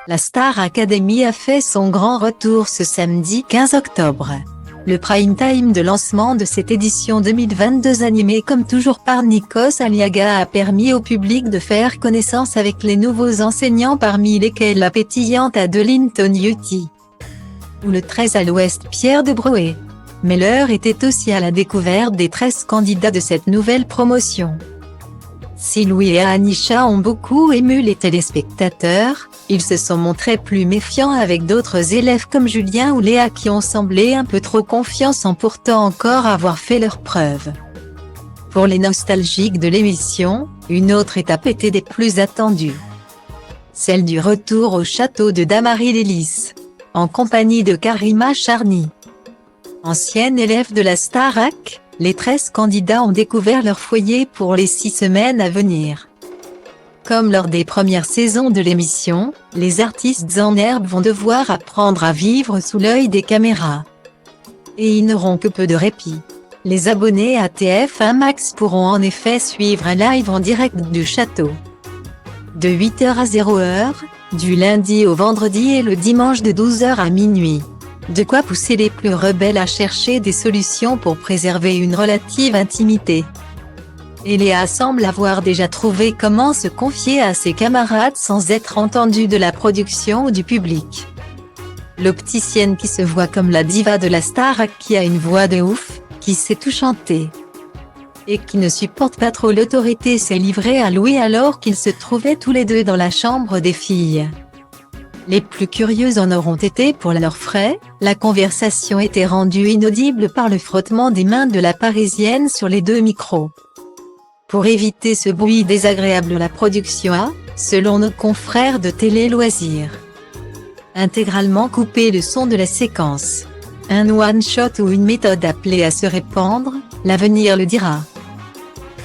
La Star Academy a fait son grand retour ce samedi 15 octobre. Le prime time de lancement de cette édition 2022 animée comme toujours par Nikos Aliaga a permis au public de faire connaissance avec les nouveaux enseignants parmi lesquels la pétillante Adeline Tognetti ou le 13 à l'Ouest Pierre de Broé. Mais l'heure était aussi à la découverte des 13 candidats de cette nouvelle promotion. Si Louis et Anisha ont beaucoup ému les téléspectateurs, ils se sont montrés plus méfiants avec d'autres élèves comme Julien ou Léa qui ont semblé un peu trop confiants sans pourtant encore avoir fait leurs preuves. Pour les nostalgiques de l'émission, une autre étape était des plus attendues. Celle du retour au château de Damary-lès-Lys, en compagnie de Karima Charny. Ancienne élève de la Starac, les 13 candidats ont découvert leur foyer pour les 6 semaines à venir. Comme lors des premières saisons de l'émission, les artistes en herbe vont devoir apprendre à vivre sous l'œil des caméras. Et ils n'auront que peu de répit. Les abonnés à TF1 Max pourront en effet suivre un live en direct du château. De 8h à 0h, du lundi au vendredi et le dimanche de 12h à minuit. De quoi pousser les plus rebelles à chercher des solutions pour préserver une relative intimité. Et Léa semble avoir déjà trouvé comment se confier à ses camarades sans être entendue de la production ou du public. L'opticienne qui se voit comme la diva de la Starac qui a une voix de ouf, qui sait tout chanter. Et qui ne supporte pas trop l'autorité s'est livrée à Louis alors qu'ils se trouvaient tous les deux dans la chambre des filles. Les plus curieuses en auront été pour leurs frais, la conversation était rendue inaudible par le frottement des mains de la Parisienne sur les deux micros. Pour éviter ce bruit désagréable, la production a, selon nos confrères de Télé Loisirs, intégralement coupé le son de la séquence. Un one-shot ou une méthode appelée à se répandre, l'avenir le dira.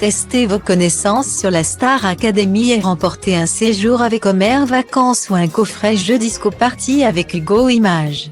Testez vos connaissances sur la Star Academy et remportez un séjour avec Omer Vacances ou un coffret jeu disco party avec Hugo Images.